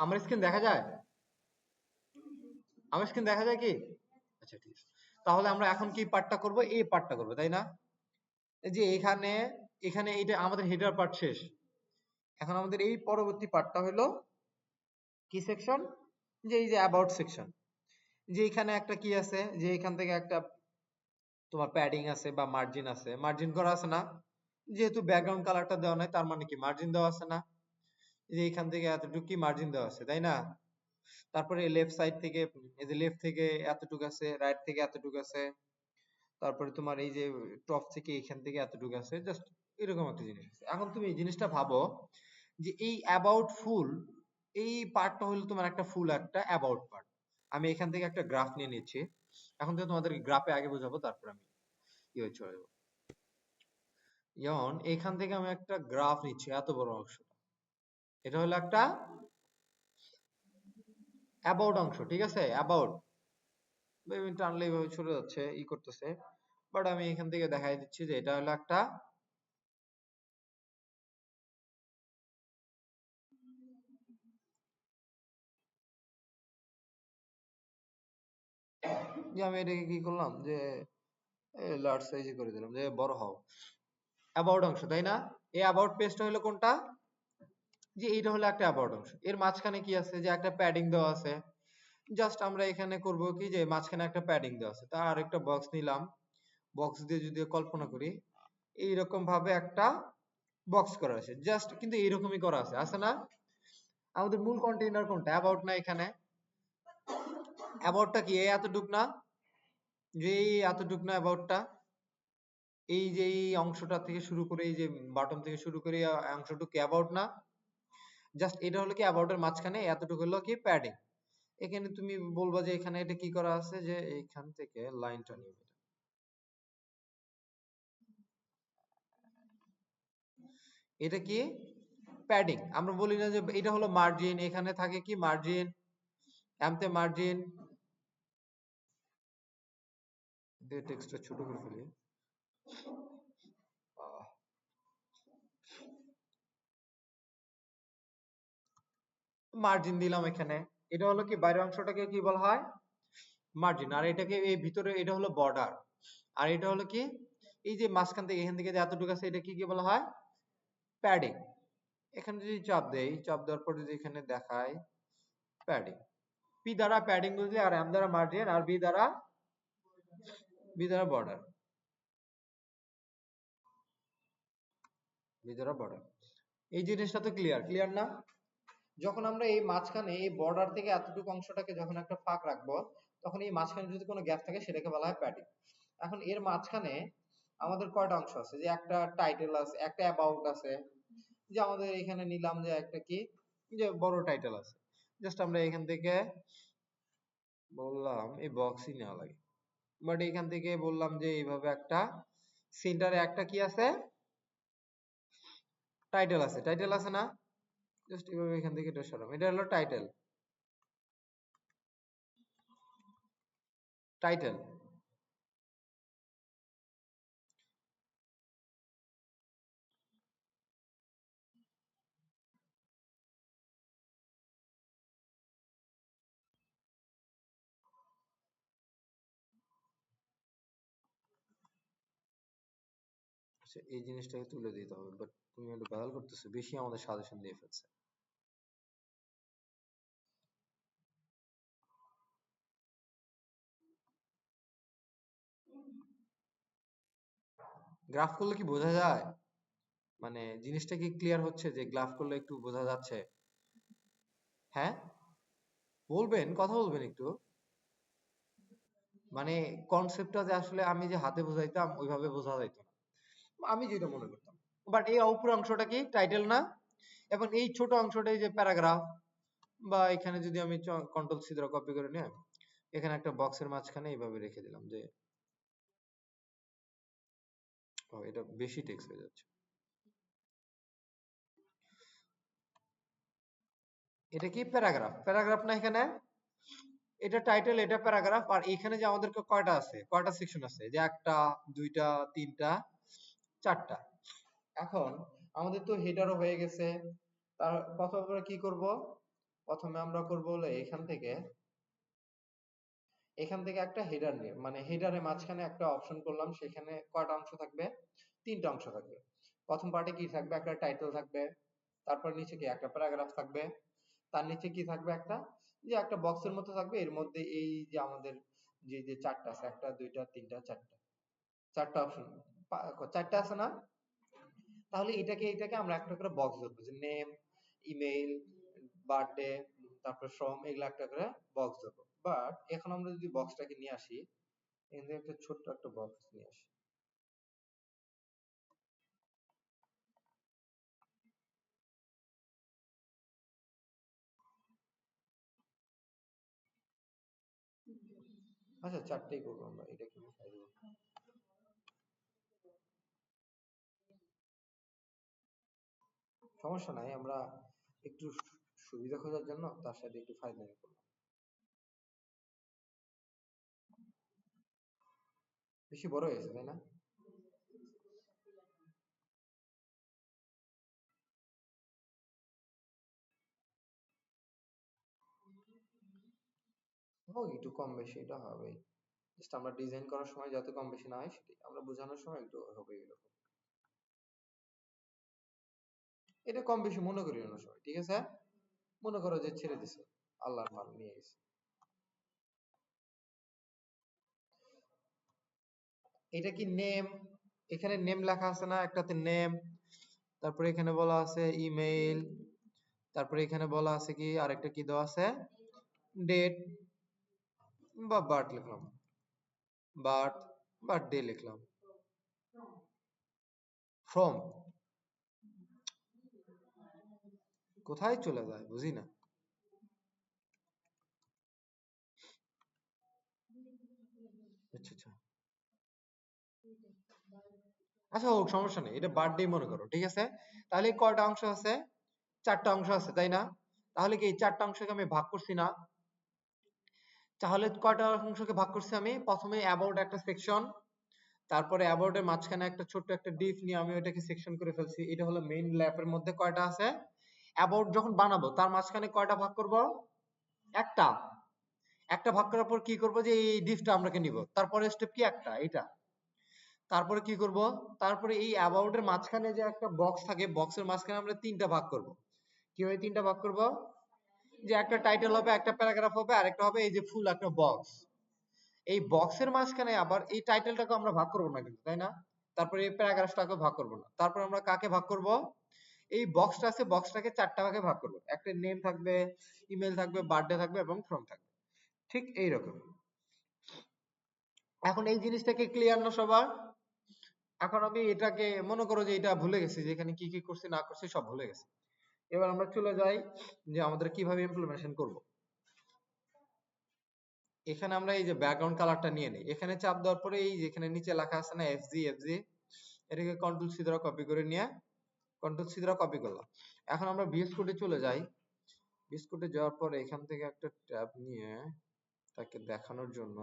আমার স্ক্রিন দেখা যায়? আমার স্ক্রিন দেখা যায় কি? আচ্ছা ঠিক আছে। তাহলে আমরা এখন কি পার্টটা করব? এই পার্টটা করব, তাই না? এই যে এখানে এখানে এটা আমাদের হেডার পার্ট শেষ। এখন আমাদের এই পরবর্তী পার্টটা হলো কি সেকশন? যে এই যে অ্যাবাউট সেকশন। যে এখানে একটা কি আছে? যে এখান থেকে একটা তোমার প্যাডিং আছে বা মার্জিন আছে। মার্জিন করা আছে না? যেহেতু ব্যাকগ্রাউন্ড কালারটা দেওয়া নাই তার মানে কি মার্জিন দেওয়া আছে না? যে এখান থেকে এতটুকু কি মার্জিন দেওয়া আছে, তাই না? তারপরে লেফট সাইড থেকে এই যে লেফট থেকে এতটুকু আছে, রাইট থেকে এতটুকু আছে। তারপরে তোমার এই যে টপ থেকে এখান থেকে এতটুকু আছে, জাস্ট এরকম একটা জিনিস আছে। এখন তুমি এই জিনিসটা ভাবো যে এই অ্যাবাউট ফুল এই পার্টটা হলো তোমার একটা ফুল একটা অ্যাবাউট পার্ট। আমি এখান থেকে একটা গ্রাফ নিয়ে নিচ্ছি। এখন থেকে তোমাদের গ্রাফে আগে বোঝাবো, তারপর আমি কি হয়ে চলে যাবো। যেমন এখান থেকে আমি একটা গ্রাফ নিচ্ছি, এত বড় অংশটা, এটা হলো একটা অ্যাবাউট অংশ, ঠিক আছে? অ্যাবাউট টানলে এইভাবে চলে যাচ্ছে, ই করতেছে, বাট আমি এখান থেকে দেখাই দিচ্ছি যে এটা হলো একটা যে আমি এটাকে কি করলাম যে লার্জ সাইজে করে দিলাম যে বড় হও, অ্যাবাউট অংশ, তাই না? এই অ্যাবাউট পেজটা হলো কোনটা? যে এইটা হলো একটা অ্যাবাউট অংশ। এর মাঝখানে কি আছে? যে একটা প্যাডিং দেওয়া আছে। জাস্ট আমরা এখানে করব কি যে মাঝখানে একটা প্যাডিং দেওয়া আছে, তার একটা বক্স নিলাম। বক্স দিয়ে যদি কল্পনা করি এইরকম ভাবে একটা বক্স করা আছে, জাস্ট কিন্তু এইরকমই করা আছে, আছে না? আমাদের মূল কন্টেইনার কোনটা? অ্যাবাউট না? এখানে অ্যাবাউটটা কি এই এতটুক না? যে এই এতটুক না অ্যাবাউটটা? এই যে এই অংশটা থেকে শুরু করে এই যে বাটন থেকে শুরু করে এই অংশটুকু অ্যাবাউট না? জাস্ট এটা হলো কি অ্যাবাউট এর মাঝখানে এতটুকু হলো কি প্যাডিং। এখানে তুমি বলবা যে এখানে এটা কি করা আছে, যে এইখান থেকে লাইনটা নিবে, এটা কি প্যাডিং। আমরা বলি না যে এটা হলো মার্জিন, এখানে থাকে কি মার্জিন, এমতে মার্জিন দিয়ে টেক্সটটা ছোট করে ফেলি। মার্জিন দিলাম এখানে, এটা হলো কি বাইরের অংশটাকে কি বলা হয়? মার্জিন। আর এটাকে এই ভিতরে এটা হলো বর্ডার। আর এটা হলো কি এই যে মাঝখান থেকে এখান থেকে যে এতটুকু আছে এটা কি কি বলা হয়? প্যাডিং। এখানে যদি চাপ দেই, চাপ দেওয়ার পর যদি এখানে দেখায় প্যাডিং, পি দ্বারা প্যাডিং বুঝলে, আর এম দ্বারা মার্জিন, আর বি দ্বারা বর্ডার, বি দ্বারা বর্ডার। এই জিনিসটা তো ক্লিয়ার, ক্লিয়ার না? যখন আমরা এই মাঝখানে এই বর্ডার থেকে এতটুকু অংশটাকে যখন একটা ফাঁক রাখবো, তখন এই মাঝখানে যদি কোনো গ্যাপ থাকে সেটাকে বলা হয় প্যাডিং। এখন এর মাঝখানে আমাদের কয়টা অংশ আছে? যে একটা টাইটেল আছে, একটা অ্যাবাউট আছে, যে আমাদের এখানে নিলাম যে একটা কি যে বড় টাইটেল আছে, জাস্ট আমরা এখান থেকে বললাম এই বক্সই নেওয়া লাগে, বাট এখান থেকে বললাম যে এইভাবে একটা সেন্টারে একটা কি আছে? টাইটেল আছে, টাইটেল আছে না? জাস্ট এইভাবে এখান থেকে এটা সরাম, এটা হলো টাইটেল, টাইটেল। আচ্ছা, এই জিনিসটাকে তুলে দিতে হবে, বাট তুমি একটু বাদাল করতেছো, বেশি আমাদের সাজেশন দিয়ে ফেলছে। গ্রাফ করলে কি বোঝা যায়? মানে জিনিসটা কি ক্লিয়ার হচ্ছে যে গ্রাফ করলে একটু বোঝা যাচ্ছে? হ্যাঁ, বলবেন, কথা বলবেন একটু। মানে কনসেপ্টটা যে আসলে আমি যে হাতে বোঝাইতাম ওইভাবে বোঝা যাইতো না, আমি যেটা মনে করতাম। বাট এই উপর অংশটা কি টাইটেল না? এখন এই ছোট অংশটা এই যে প্যারাগ্রাফ, বা এখানে যদি আমি কন্ট্রোল সি দ্বারা কপি করে নিয়ে এখানে একটা বক্সের মাঝখানে এইভাবে রেখে দিলাম যে ও, এটা বেশি টেক্সট হয়ে যাচ্ছে। এটা কি প্যারাগ্রাফ? প্যারাগ্রাফ না এখানে? এটা টাইটেল, এটা প্যারাগ্রাফ, আর এখানে যে আমাদের কয়টা আছে, কয়টা সেকশন আছে, যে একটা, দুইটা, তিনটা, চারটা। এখন আমাদের তো হেডারও হয়ে গেছে, তার কথা আমরা কি করব? প্রথমে আমরা করব হলো এখান থেকে একটা হেডার নিয়ে, মানে হেডারের মাঝখানে একটা অপশন করলাম, সেখানে কয়টা অংশ থাকবে? তিনটা অংশ থাকবে। প্রথম পার্টে কি থাকবে? একটা টাইটেল থাকবে, তারপর নিচে কি একটা প্যারাগ্রাফ থাকবে, তার নিচে কি থাকবে? একটা বক্সের মতো থাকবে, এর মধ্যে এই যে আমাদের যে চারটা আছে, একটা দুইটা তিনটা চারটা অপশন, চারটা আছে না? তাহলে এটাকে আমরা একটা করে বক্স ধরবো, যে নেম, ইমেইল, বার্থডে, তারপর ফ্রম, এগুলো একটা করে বক্স ধরবো। বাট এখন আমরা যদি বক্সটাকে নিয়ে আসি, এখানে একটা ছোট্ট একটা বক্স নিয়ে আসি। আচ্ছা, চারটেই করবো আমরা, এটা কি সমস্যা নাই, আমরা একটু সুবিধা খোঁজার জন্য তার সাথে একটু ফাইজলামি করলাম। বেশি বড় হয়েছে তাই না? ও, একটু কম বেশি এটা হবেই, জাস্ট আমরা ডিজাইন করার সময় যাতে কম বেশি না হয় সেটাই, আমরা বোঝানোর সময় একটু হবে এরকম। এটা কম বেশি মনে করি না সবাই, ঠিক আছে? মনে করো যে ছেড়ে দিছে, আল্লাহর মাল নিয়ে গেছে। এটা কি নেম? এখানে নেম লেখা আছে না একটাতে? নেম, তারপরে এখানে বলা আছে ইমেইল, তারপরে এখানে বলা আছে কি আরেকটা কি দেওয়া আছে? ডেট বা বার্থ লিখলাম, বার্থ, বার্থডে লিখলাম, ফ্রম, কোথায় চলে যায় বুঝি না। আচ্ছা আচ্ছা, আচ্ছা হোক, সমস্যা নেই, এটা বার্থডে মনে করো, ঠিক আছে? তাহলে কয়টা অংশ আছে? চারটা অংশ আছে তাই না? তাহলে কি এই চারটা অংশকে আমি ভাগ করছি না? তাহলে কয়টা অংশকে ভাগ করছি আমি? প্রথমে অ্যাবাউট একটা সেকশন, তারপরে অ্যাবাউট এর মাঝখানে একটা ছোট্ট একটা ডিপ নিয়ে আমি ওটাকে সেকশন করে ফেলছি। এটা হলো মেইন ল্যাপের মধ্যে কয়টা আছে? অ্যাবাউট যখন বানাবো তার মাঝখানে কয়টা ভাগ করব? একটা। একটা ভাগ করার পর কি করব? যে এই ডিপটা আমরাকে নিব, তারপরে স্টেপ কি? একটা, এটা। তারপরে কি করব? তারপরে এই অ্যাবাউট এর মাঝখানে যে একটা বক্স থাকে, বক্সের মাঝখানে আমরা তিনটা ভাগ করব। কিভাবে তিনটা ভাগ করব? যে একটা টাইটেল হবে, একটা প্যারাগ্রাফ হবে, আর একটা হবে এই যে ফুল একটা বক্স। এই বক্সের মাঝখানে আবার এই টাইটেলটাকে আমরা ভাগ করব না কিন্তু, তাই না? তারপরে এই প্যারাগ্রাফটাকে ভাগ করব না। তারপর আমরা কাকে ভাগ করব? এই বক্সটা আছে, বক্সটাকে চারটা ভাগে ভাগ করব। একটা নেম থাকবে, ইমেল থাকবে, বার্থডে থাকবে এবং ফ্রম থাকবে। ঠিক এইরকম। এখন এই জিনিসটাকে ক্লিয়ার না সবার? এখন আমি এটাকে মনে করো যে এটা ভুলে গেছি, যে এখানে কি কি করছি না করছি সব ভুলে গেছি। এবার আমরা চলে যাই যে আমাদের কিভাবে ইমপ্লিমেন্টেশন করব। এখানে আমরা এই যে ব্যাকগ্রাউন্ড কালারটা নিয়ে নেই, এখানে চাপ দেওয়ার পরে এই যেখানে নিচে লেখা আছে না এফজি, এটাকে কন্ট্রোল সি দ্বারা কপি করে নিয়ে কন্ট্রোল সি দ্বারা কপি করলাম। এখন আমরা ভিএস কোডে চলে যাই। ভিএস কোডে যাওয়ার পরে এখান থেকে একটা ট্যাব নিয়ে তাকে দেখানোর জন্য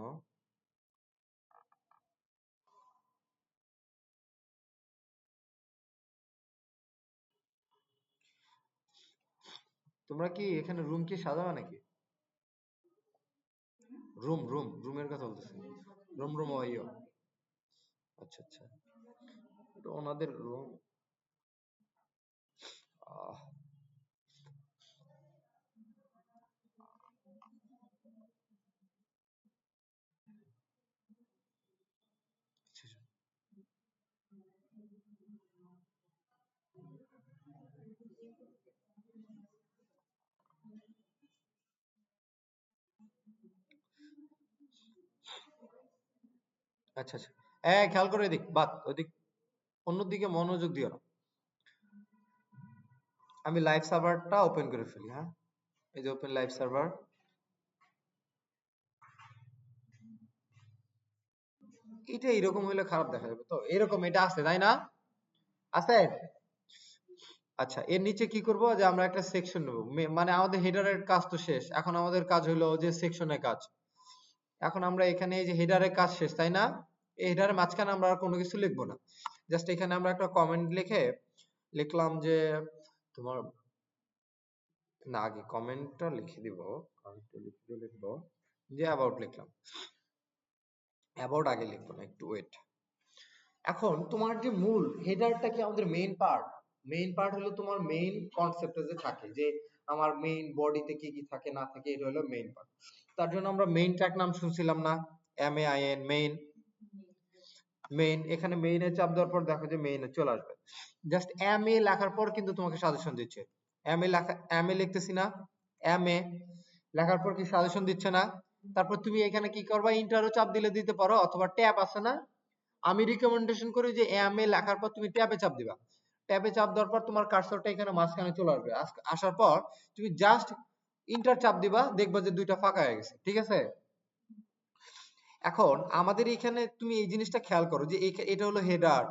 তোমরা কি এখানে রুম কি সাজাবে নাকি? রুমের কথা বলতেছি। রুম ওইও। আচ্ছা আচ্ছা, এটা ওনাদের রুম। আহ, আচ্ছা আচ্ছা আচ্ছা, খেয়াল করে এদিক বাদ ওদিক, অন্যদিকে মনোযোগ দিও না। আমি লাইভ সার্ভারটা ওপেন করে ফেলি, হ্যাঁ? এই যে ওপেন লাইভ সার্ভার। এটা এরকম হইলে খারাপ দেখা যাবে, তো এরকম এটা আছে তাই না? আছে। আচ্ছা, এর নিচে কি করব? যে আমরা একটা সেকশন নেব, মানে আমাদের হেডারের কাজ তো শেষ, এখন আমাদের কাজ হলো যে সেকশনের কাজ। এখন আমরা এখানে এই যে হেডারের কাজ শেষ তাই না? এই হেডারের মাঝখানে আমরা আর কোনো কিছু লিখবো না, জাস্ট এখানে আমরা একটা কমেন্ট লিখে লিখলাম যে তোমার না, আগে কমেন্টটা লিখে দিব। কমেন্টটা লিখে লিখবো যে অ্যাবাউট লিখলাম, অ্যাবাউট আগে লিখবো না, একটু ওয়েট। এখন তোমার যে মূল হেডারটা কি আমাদের মেইন পার্ট, মেইন পার্ট হলো তোমার মেইন কনসেপ্টে যে থাকে যে আমার মেইন বডিতে কি কি থাকে না থাকে, এটা হলো মেইন পার্ট। তার জন্য আমরা মেইন ট্যাগ নাম শুনছিলাম না, MAIN, মেইন। মেইন, এখানে মেইনে চাপ দেওয়ার পর দেখো যে মেইনে চলে আসবে। জাস্ট MA লেখার পর কিন্তু তোমাকে সাজেশন দিচ্ছে। MA লেখা, MA লিখতেছি না, MA লেখার পর কি সাজেশন দিচ্ছে না? তারপর তুমি এখানে কি করবা, ইন্টারও চাপ দিলে দিতে পারো, অথবা ট্যাব আছে না, আমি রিকমেন্ডেশন করি যে MA লেখার পর তুমি ট্যাবে চাপ দিবা। ট্যাবে চাপ দেওয়ার পর তোমার কার্সরটা এখানে মাঝখানে চলে আসবে। আসার পর তুমি জাস্ট ইন্টার চাপ দিবা, দেখবা যে দুইটা ফাঁকা হয়ে গেছে, ঠিক আছে? এখন আমাদের এখানে তুমি এই জিনিসটা খেয়াল করো যে এটা হলো হেডার,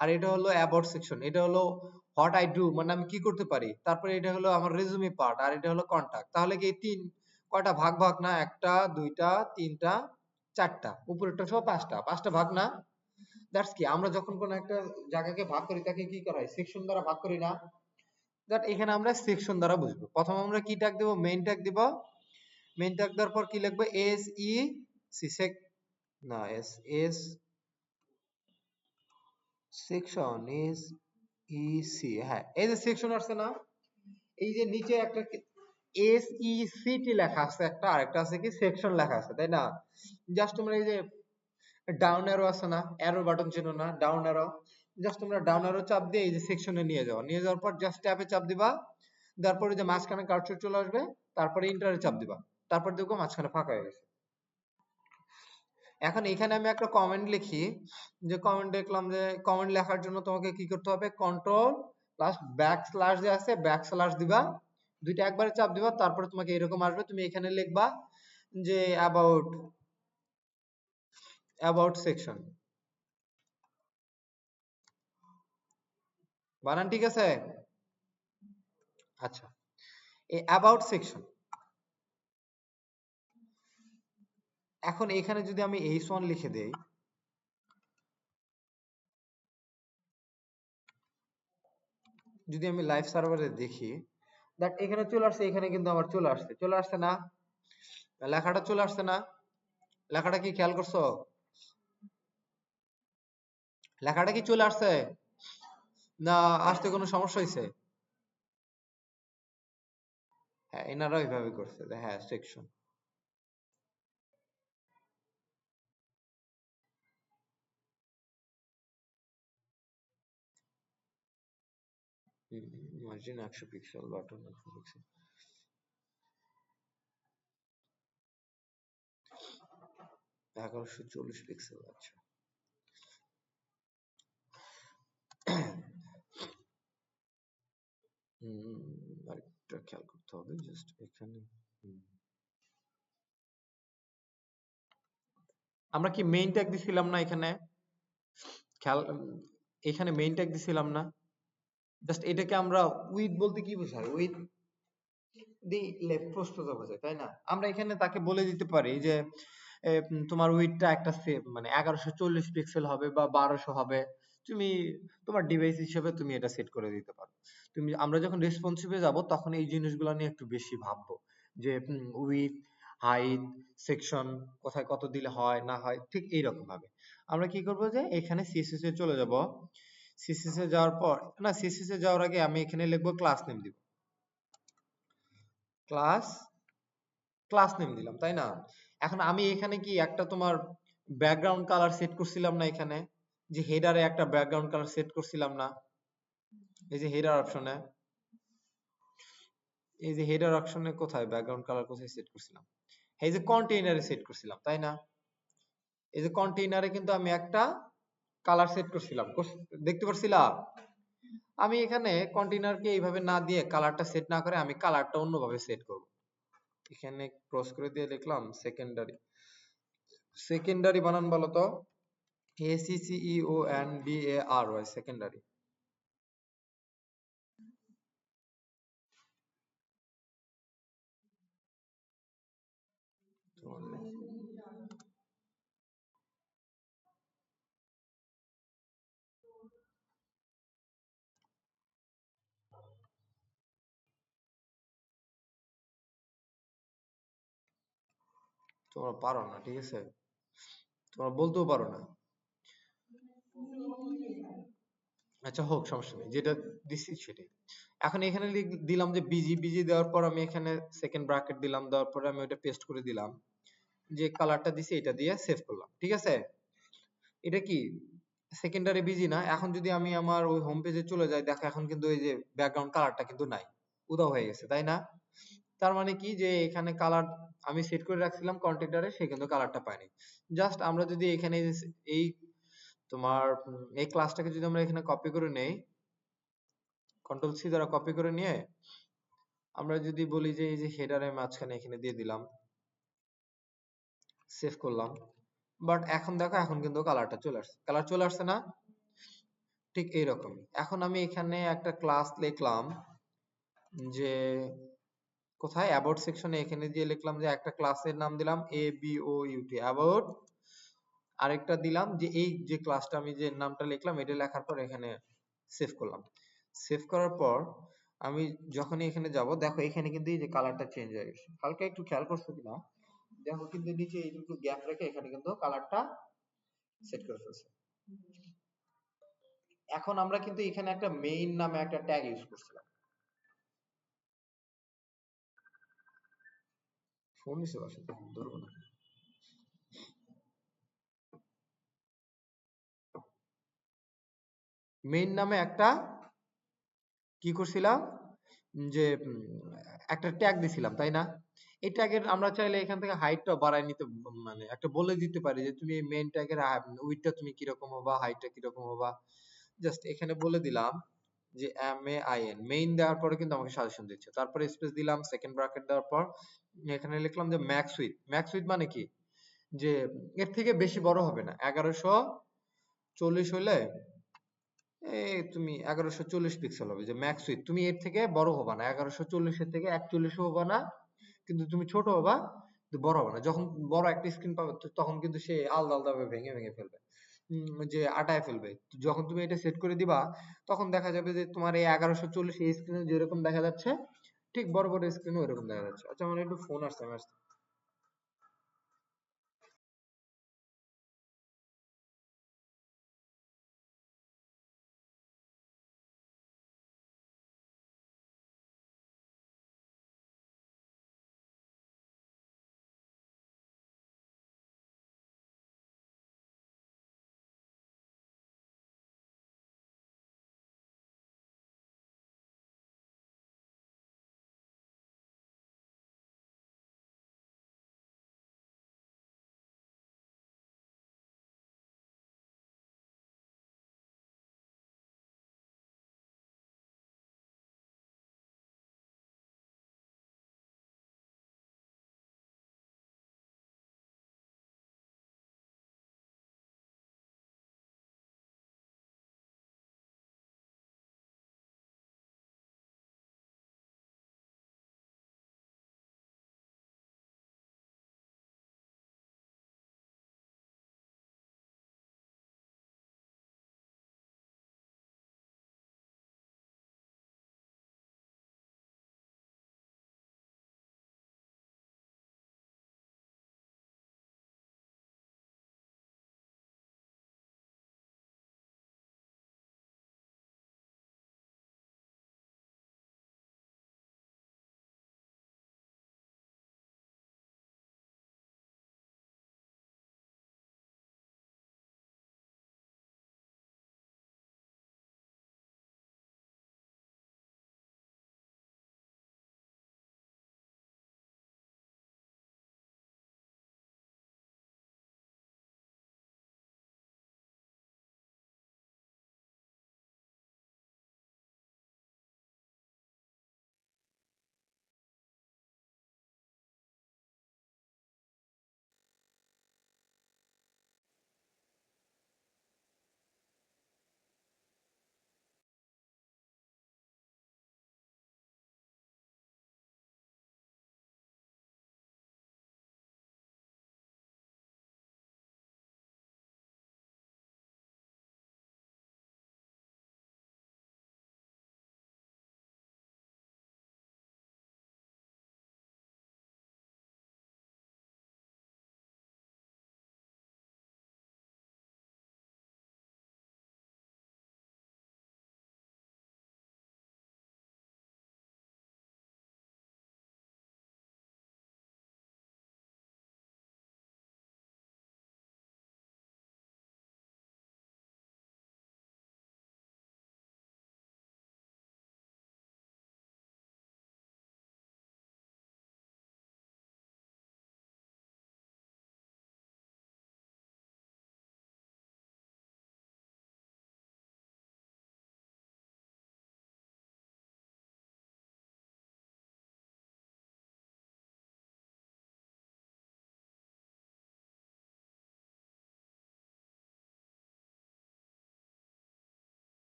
আর এটা হলো অ্যাবাউট সেকশন, এটা হলো হোয়াট আই ডু, মানে আমি কি করতে পারি, তারপরে এটা হলো আমার রেজুমে পার্ট, আর এটা হলো কন্টাক্ট। তাহলে কি এই তিন কয়টা ভাগ ভাগ না, একটা দুইটা তিনটা চারটা, উপরেরটা সহ পাঁচটা, পাঁচটা ভাগ না? দ্যাটস কি, আমরা যখন কোন একটা জায়গাকে ভাগ করি তাকে কি করা হয়, সেকশন দ্বারা ভাগ করি না? দ্যাট এখানে আমরা সেকশন দ্বারা বুঝবো। প্রথম আমরা কি ট্যাগ দেব, মেইন ট্যাগ দিব। মেইন ট্যাগ দেওয়ার পর কি লিখবো, SEC, না এস সেকশন SEC, হ্যাঁ এই যে সেকশন আসছে না, এই যে নিচে একটা SECT লেখা আছে একটা, আরেকটা আছে কি সেকশন লেখা আছে, তাই না? জাস্ট তোমরা এই যে ডাউন অ্যারো আছে না, অ্যারো বাটন ছিল না, ডাউন অ্যারো, জাস্ট তোমরা ডাউন অ্যারো চাপ দিয়ে এই যে সেকশনে নিয়ে যাও, নিয়ে যাওয়ার পর জাস্ট ট্যাবে চাপ দিবা, তারপরে যে মাঝখানে কার্সর চলে আসবে, তারপরে ইন্টারে চাপ দিবা, তারপর দেখো মাঝখানে ফাঁকা হয়ে গেছে। এখন এখানে আমি একটা কমেন্ট লিখি, যে কমেন্ট দেখলাম যে কমেন্ট লেখার জন্য তোমাকে কি করতে হবে, কন্ট্রোল প্লাস ব্যাক স্ল্যাশ যে আছে ব্যাক স্ল্যাশ দিবা, দুইটা একবারে চাপ দিবা, তারপরে তোমাকে এরকম আসবে, তুমি এখানে লিখবা যে অ্যাবাউট সেকশন। বানান ঠিক আছে? আচ্ছা, এই অ্যাবাউট সেকশন। এখন এখানে যদি আমি H1 লিখে দেই, যদি আমি লাইভ সার্ভারে দেখি, দেখ এখানে চলে আসছে, এখানে কিন্তু আমার চলে আসছে, চলে আসছে না, লেখাটা চলে আসছে না? লেখাটা কি খেয়াল করছো, লেখাটা কি চলে আসছে না আসতে কোনো সমস্যা হয়েছে? হ্যাঁ, এনারা ওইভাবে করছে, হ্যাঁ section. Margin 100 pixel, button 100 pixel, 1140 pixel, আচ্ছা। আরেকটা খেয়াল করতে হবে, জাস্ট এখানে আমরা কি মেইন ট্যাগ দিছিলাম না এখানে, খেয়াল, এখানে মেইন ট্যাগ দিছিলাম না? জাস্ট এটাকে আমরা উইথ বলতে কি বোঝায়, উইথ দি লেফট প্রস্থতা বোঝায়, তাই না? আমরা এখানে তাকে বলে দিতে পারি যে তোমার উইথটা একটা সেভ, মানে 1140 পিক্সেল হবে বা 1200 হবে, তুমি তোমার ডিভাইস হিসেবে তুমি এটা সেট করে দিতে পারো। তুমি, আমরা যখন রেসপন্সিভে যাব তখন এই জিনিসগুলো নিয়ে একটু বেশি ভাববো, যে উইথ, হাইট, সেকশন কোথায় কত দিলে হয় না হয়, ঠিক এইরকম ভাবে আমরা কি করব, যে এখানে সিএসএস এ চলে যাব। সিএসএস এ যাওয়ার পর, না সিএসএস এ যাওয়ার আগে আমি এখানে লিখবো ক্লাস নেম দিব, ক্লাস, ক্লাস নেম দিলাম, তাই না? এখন আমি এখানে কি একটা তোমার ব্যাকগ্রাউন্ড কালার সেট করছিলাম না, এখানে যে হেডারে একটা ব্যাকগ্রাউন্ড কালার সেট করছিলাম না, এই যে হেডার অপশনে, এই যে হেডার অপশনে কোথায় ব্যাকগ্রাউন্ড কালার কোথায় সেট করছিলাম, এই যে কন্টেইনারে সেট করছিলাম, তাই না? এই যে কন্টেইনারে কিন্তু আমি একটা কালার সেট করছিলাম, দেখতে পারছিলা? আমি এখানে কন্টেইনারকে এইভাবে না দিয়ে, কালারটা সেট না করে আমি কালারটা অন্যভাবে সেট করব। এখানে ক্রস করে দিয়ে লিখলাম সেকেন্ডারি, সেকেন্ডারি বানান বলো তো, SECEONDARY, সেকেন্ডারি। তোমরা পারো না, ঠিক আছে, তোমরা বলতেও পারো না। আচ্ছা হোক, সমস্যা নেই, যেটা দিচ্ছি সেটাই। এখন এখানে দিলাম যে বিজি, বিজি দেওয়ার পর আমি এখানে সেকেন্ড ব্র্যাকেট দিলাম, দেওয়ার পরে আমি ওটা পেস্ট করে দিলাম, যে কালারটা দিছি এটা দিয়ে সেভ করলাম, ঠিক আছে। এটা কি সেকেন্ডারি বিজি না? এখন যদি আমি আমার ওই হোম পেজে চলে যাই, দেখো এখন কিন্তু এই যে ব্যাকগ্রাউন্ড কালারটা কিন্তু নাই, উধাও হয়ে গেছে, তাই না? তার মানে কি, যে এখানে কালার আমি সেট করে রাখছিলাম কন্টেন্টারে, সে কিন্তু কালারটা পায়নি। জাস্ট আমরা যদি এখানে এই তোমার এই ক্লাসটাকে যদি আমরা এখানে কপি করে নেই, কন্ট্রোল সি দ্বারা কপি করে নিয়ে আমরা যদি বলি যে এই যে হেডারের মাঝখানে এখানে দিয়ে দিলাম, সেভ করলাম, বাট এখন দেখো এখন কিন্তু কালারটা চলে আসছে, কালার চলে আসছে না? ঠিক এইরকমই। এখন আমি এখানে একটা ক্লাস লিখলাম, যে কোথায় অ্যাবাউট সেকশনে এখানে দিয়ে লিখলাম যে একটা ক্লাসের নাম দিলাম ABOUT অ্যাবাউট, আরেকটা দিলাম যে এই যে ক্লাসটা আমি যে নামটা লিখলাম এটা লেখার পর এখানে সেভ করলাম। সেভ করার পর আমি যখনই এখানে যাব, দেখো এখানে কিন্তু এই যে কালারটা চেঞ্জ হয়ে গেছে, হালকা একটু খেয়াল করছো কিনা দেখো, কিন্তু নিচে একটু গ্যাপ রেখে এখানে কিন্তু কালারটা সেট করে ফেলছে। এখন আমরা কিন্তু এখানে একটা মেইন নামে একটা ট্যাগ ইউজ করছিলাম। ফোন দিছে বাসাতে, ধরবো না। মেইন নামে একটা কি করছিলাম, যে একটা ট্যাগ দিছিলাম, তাই না? এই ট্যাগের আমরা চাইলে এখান থেকে হাইটটা বাড়ায় নিতে, মানে একটা বলে দিতে পারি যে তুমি মেইন ট্যাগের উইডথটা তুমি কিরকম হবা, হাইটটা কিরকম হবা। জাস্ট এখানে বলে দিলাম যে MAIN, মেইন দেওয়ার পরে কিন্তু আমাকে সাজেশন দিচ্ছে, তারপরে স্পেস দিলাম, সেকেন্ড ব্র্যাকেট দেওয়ার পর এখানে লিখলাম যে ম্যাক্স উইথ। ম্যাক্স উইথ মানে কি, যে এর থেকে বেশি বড় হবে না, 1140 হলে তুমি 1140 পিক্সেল হবে, যে ম্যাক্স উইথ, তুমি এর থেকে বড় হবা না, 1140 এর থেকে 41 হবা না, কিন্তু তুমি ছোট হবা, কিন্তু বড় হবা না। যখন বড় একটা স্ক্রিন পাবে তখন কিন্তু সে আলাদা আলাদা ভাবে ভেঙে ভেঙে ফেলবে, যে আটায় ফেলবে। যখন তুমি এটা সেট করে দিবা, তখন দেখা যাবে যে তোমার এই 1140 এই স্ক্রিনে যেরকম দেখা যাচ্ছে, ঠিক বড় বড় স্ক্রিনে ওইরকম দেখা যাচ্ছে। আচ্ছা আমার একটু ফোন আসছে, আমি আসছি।